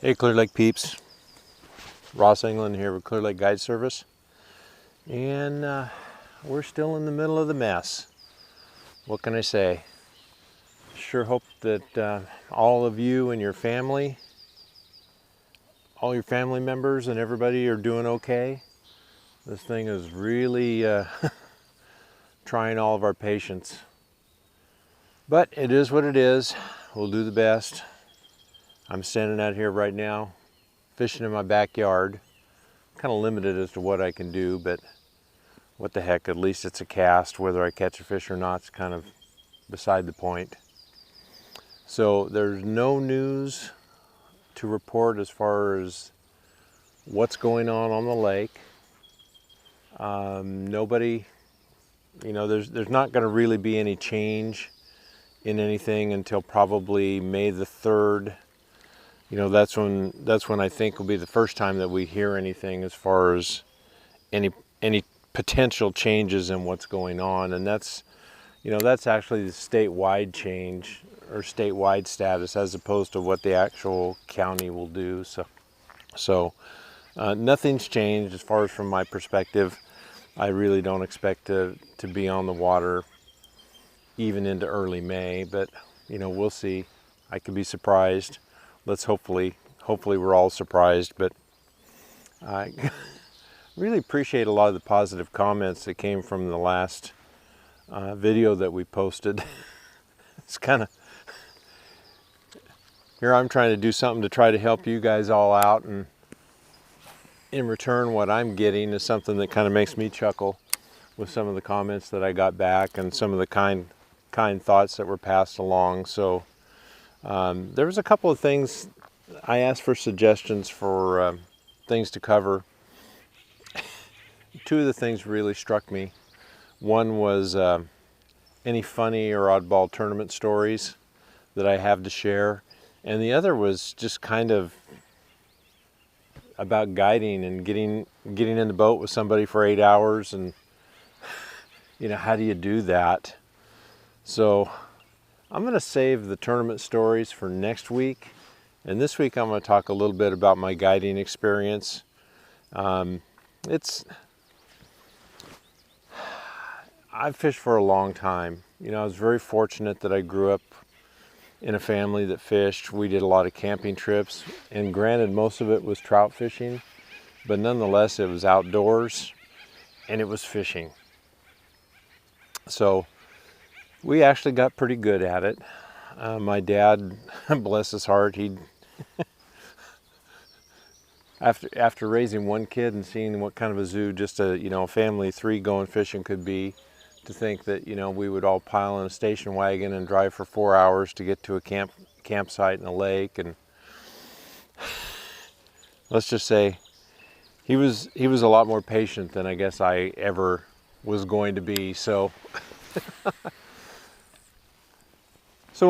Hey Clear Lake peeps, Ross England here with Clear Lake Guide Service, and we're still in the middle of the mess. What can I say? Sure hope that all of you and your family, all your family members and everybody are doing okay. This thing is really trying all of our patience. But it is what it is. We'll do the best. I'm standing out here right now, fishing in my backyard. Kind of limited as to what I can do, but what the heck, at least it's a cast. Whether I catch a fish or not is kind of beside the point. So there's no news to report as far as what's going on the lake. Nobody, there's not going to really be any change in anything until probably May the 3rd. That's when I think will be the first time that we hear anything as far as any potential changes in what's going on, and that's actually the statewide change or statewide status as opposed to what the actual county will do. So nothing's changed as far as from my perspective. I really don't expect to be on the water even into early May, but we'll see. I could be surprised. Let's hopefully we're all surprised, but I really appreciate a lot of the positive comments that came from the last video that we posted. It's kind of, here I'm trying to do something to try to help you guys all out, and in return what I'm getting is something that kind of makes me chuckle with some of the comments that I got back and some of the kind thoughts that were passed along. So there was a couple of things I asked for suggestions for things to cover. Two of the things really struck me. One was any funny or oddball tournament stories that I have to share, and the other was just kind of about guiding and getting in the boat with somebody for 8 hours, and how do you do that? So I'm going to save the tournament stories for next week, and this week I'm going to talk a little bit about my guiding experience. I've fished for a long time. I was very fortunate that I grew up in a family that fished. We did a lot of camping trips, and granted most of it was trout fishing, but nonetheless it was outdoors and it was fishing. So we actually got pretty good at it. My dad, bless his heart, he after raising one kid and seeing what kind of a zoo just a family of 3 going fishing could be, to think that we would all pile in a station wagon and drive for 4 hours to get to a campsite in a lake, and let's just say he was a lot more patient than I guess I ever was going to be. So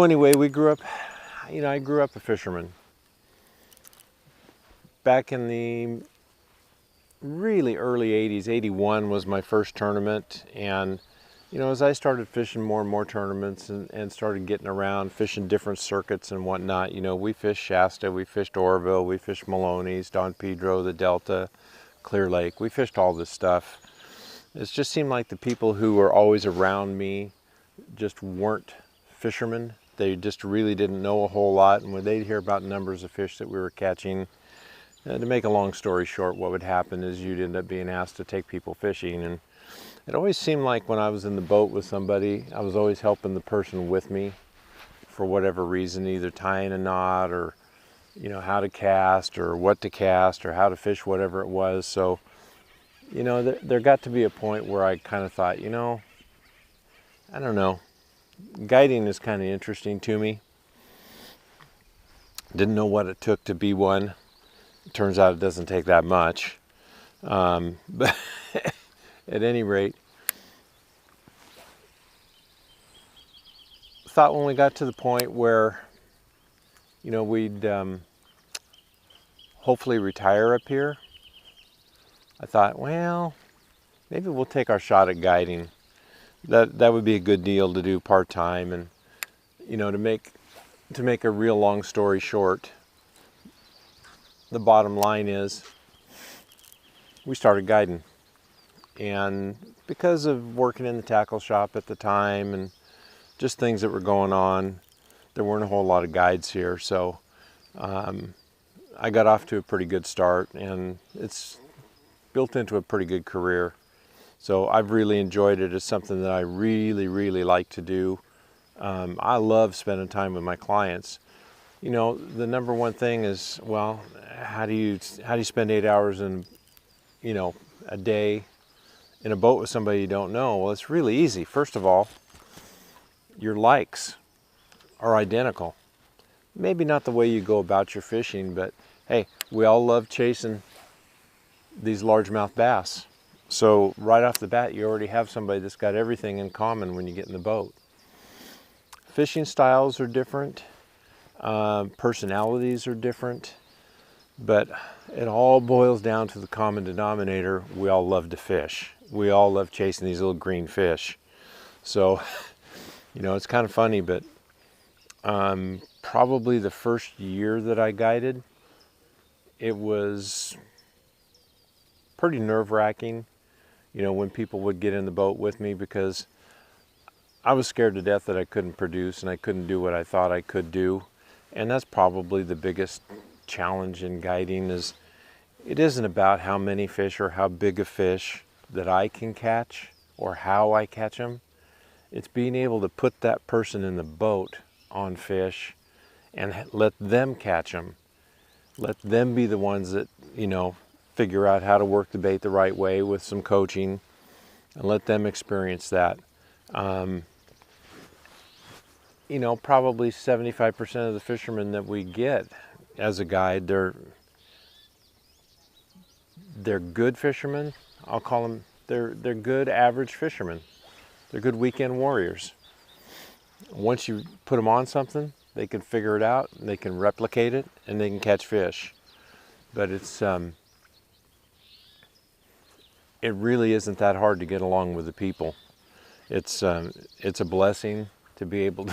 anyway, we grew up, I grew up a fisherman. Back in the really early 80s, 81 was my first tournament, and as I started fishing more and more tournaments and started getting around fishing different circuits and whatnot, we fished Shasta, we fished Oroville, we fished Maloney's, Don Pedro, the Delta, Clear Lake. We fished all this stuff. It just seemed like the people who were always around me just weren't fishermen. They just really didn't know a whole lot, and when they'd hear about numbers of fish that we were catching, to make a long story short, what would happen is you'd end up being asked to take people fishing, and it always seemed like when I was in the boat with somebody, I was always helping the person with me for whatever reason, either tying a knot or, how to cast or what to cast or how to fish, whatever it was. So, there got to be a point where I kind of thought, I don't know, guiding is kind of interesting to me. Didn't know what it took to be one. It turns out it doesn't take that much. But at any rate, thought when we got to the point where, we'd hopefully retire up here, I thought, well, maybe we'll take our shot at guiding. That would be a good deal to do part-time, and to make a real long story short, the bottom line is we started guiding. And because of working in the tackle shop at the time and just things that were going on, there weren't a whole lot of guides here. So I got off to a pretty good start, and it's built into a pretty good career. So I've really enjoyed it. It's something that I really, really like to do. I love spending time with my clients. You know, the number one thing is, well, how do you spend 8 hours in, you know, a day in a boat with somebody you don't know? Well, it's really easy. First of all, your likes are identical. Maybe not the way you go about your fishing, but hey, we all love chasing these largemouth bass. So right off the bat, you already have somebody that's got everything in common when you get in the boat. Fishing styles are different, personalities are different, but it all boils down to the common denominator. We all love to fish. We all love chasing these little green fish. So, you know, it's kind of funny, but probably the first year that I guided, it was pretty nerve-wracking, you know, when people would get in the boat with me, because I was scared to death that I couldn't produce and I couldn't do what I thought I could do. And that's probably the biggest challenge in guiding. Is it isn't about how many fish or how big a fish that I can catch or how I catch them. It's being able to put that person in the boat on fish and let them catch them. Let them be the ones that, you know, figure out how to work the bait the right way with some coaching, and let them experience that. You know, probably 75% of the fishermen that we get as a guide, they're good fishermen. I'll call them, they're good average fishermen. They're good weekend warriors. Once you put them on something, they can figure it out, they can replicate it, and they can catch fish. But it's it really isn't that hard to get along with the people. It's a blessing to be able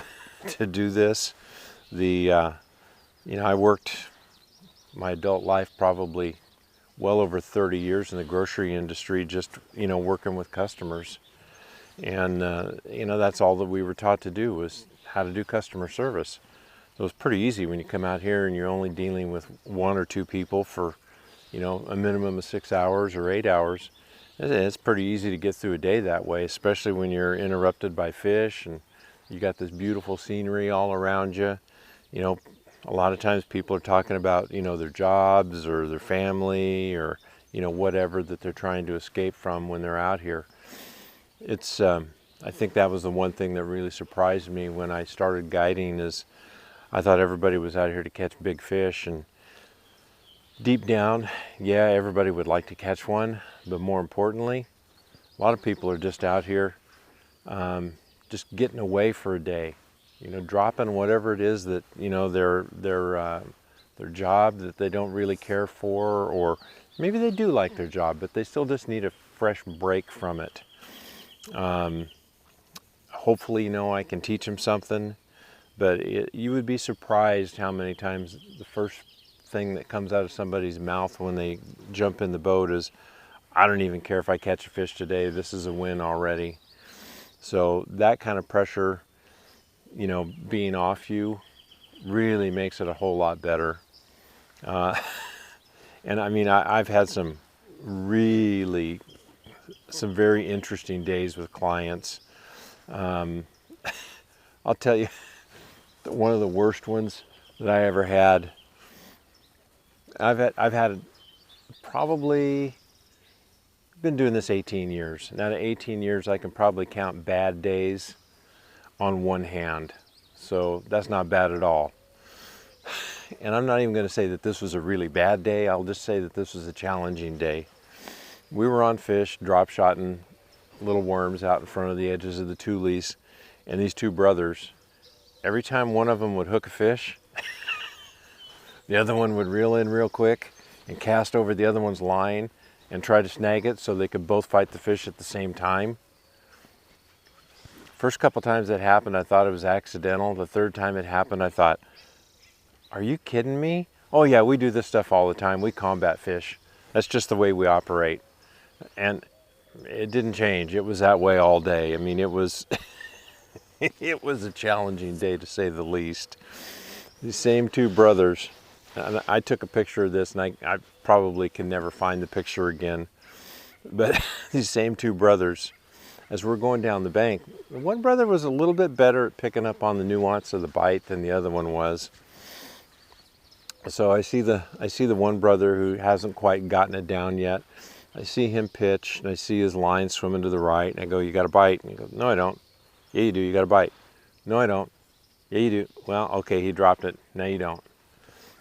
to do this. You know, I worked my adult life probably well over 30 years in the grocery industry, just, you know, working with customers. And, you know, that's all that we were taught to do, was how to do customer service. So it's pretty easy when you come out here and you're only dealing with 1 or 2 people for, you know, a minimum of 6 hours or 8 hours. It's pretty easy to get through a day that way, especially when you're interrupted by fish and you got this beautiful scenery all around you. You know, a lot of times people are talking about, you know, their jobs or their family or, you know, whatever that they're trying to escape from when they're out here. It's, I think that was the one thing that really surprised me when I started guiding, is I thought everybody was out here to catch big fish, and deep down, yeah, everybody would like to catch one, but more importantly, a lot of people are just out here just getting away for a day, you know, dropping whatever it is that, you know, their job that they don't really care for, or maybe they do like their job, but they still just need a fresh break from it. Hopefully, you know, I can teach them something, but you would be surprised how many times the first thing that comes out of somebody's mouth when they jump in the boat is, I don't even care if I catch a fish today, this is a win already. So that kind of pressure, you know, being off you really makes it a whole lot better. And I mean, I've had some very interesting days with clients. I'll tell you, one of the worst ones that I ever had, I've had probably, been doing this 18 years. Now, in 18 years, I can probably count bad days on one hand. So that's not bad at all. And I'm not even going to say that this was a really bad day. I'll just say that this was a challenging day. We were on fish, drop shotting little worms out in front of the edges of the Tules, and these 2 brothers, every time one of them would hook a fish, the other one would reel in real quick and cast over the other one's line and try to snag it so they could both fight the fish at the same time. First couple times that happened, I thought it was accidental. The third time it happened, I thought, are you kidding me? Oh yeah, we do this stuff all the time. We combat fish. That's just the way we operate. And it didn't change. It was that way all day. I mean, it was it was a challenging day to say the least. These same two brothers, and I took a picture of this, and I probably can never find the picture again, but these same two brothers, as we're going down the bank, one brother was a little bit better at picking up on the nuance of the bite than the other one was. So I see the one brother who hasn't quite gotten it down yet. I see him pitch, and I see his line swimming to the right, and I go, "You got a bite?" And he goes, "No, I don't." "Yeah, you do. You got a bite." "No, I don't." "Yeah, you do." "Well, okay, he dropped it. Now you don't."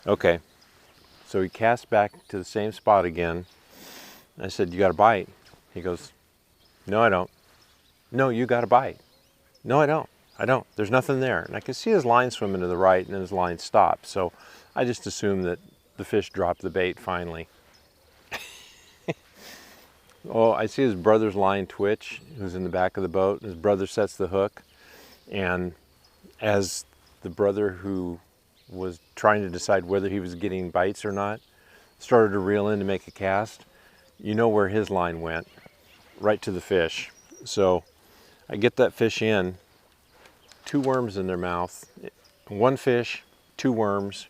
Okay. So he casts back to the same spot again. I said, "You got a bite?" He goes, "No, I don't." "No, you got a bite." "No, I don't. I don't. There's nothing there." And I could see his line swimming to the right, and then his line stopped. So I just assumed that the fish dropped the bait finally. Oh, I see his brother's line twitch, who's in the back of the boat. His brother sets the hook, and as the brother who was trying to decide whether he was getting bites or not started to reel in to make a cast, you know where his line went, right to the fish. So I get that fish in, 2 worms in their mouth, 1 fish, 2 worms.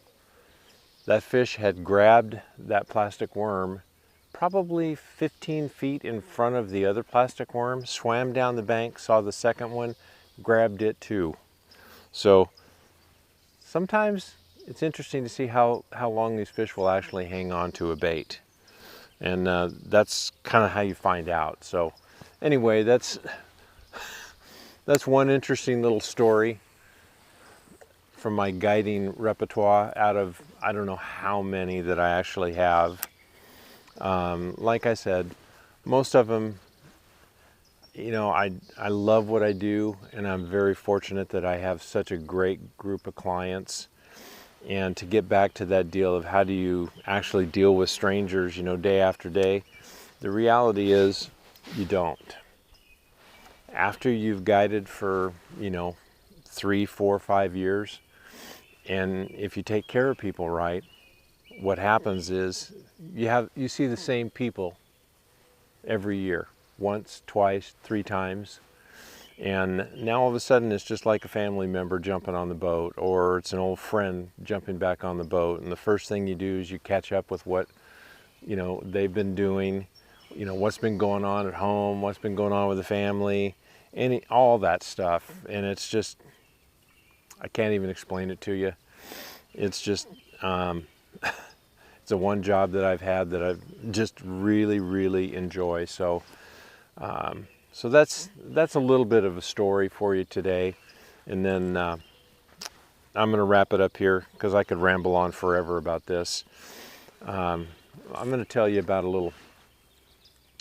That fish had grabbed that plastic worm probably 15 feet in front of the other plastic worm, swam down the bank, saw the second one, grabbed it too. So sometimes it's interesting to see how long these fish will actually hang on to a bait. And that's kind of how you find out. So anyway, that's one interesting little story from my guiding repertoire out of I don't know how many that I actually have. Like I said, most of them, you know, I love what I do, and I'm very fortunate that I have such a great group of clients. And to get back to that deal of how do you actually deal with strangers, you know, day after day, the reality is you don't. After you've guided for, you know, 3, 4, 5 years, and if you take care of people right, what happens is you see the same people every year, once, twice, 3 times, and now all of a sudden it's just like a family member jumping on the boat, or it's an old friend jumping back on the boat, and the first thing you do is you catch up with what, you know, they've been doing, you know, what's been going on at home, what's been going on with the family, all that stuff. And it's just, I can't even explain it to you. It's just it's a one job that I've had that I just really, really enjoy. So so that's a little bit of a story for you today. And then I'm going to wrap it up here because I could ramble on forever about this. I'm going to tell you about a little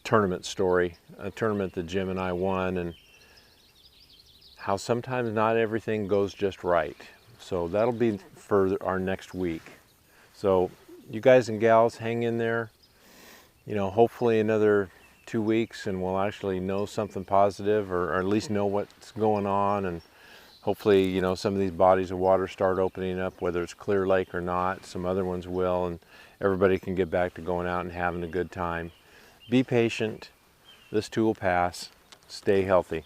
tournament story, a tournament that Jim and I won, and how sometimes not everything goes just right. So that'll be for our next week. So you guys and gals, hang in there. You know, hopefully another 2 weeks and we'll actually know something positive, or at least know what's going on, and hopefully, you know, some of these bodies of water start opening up, whether it's Clear Lake or not. Some other ones will, and everybody can get back to going out and having a good time. Be patient. This too will pass. Stay healthy.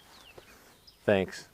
Thanks.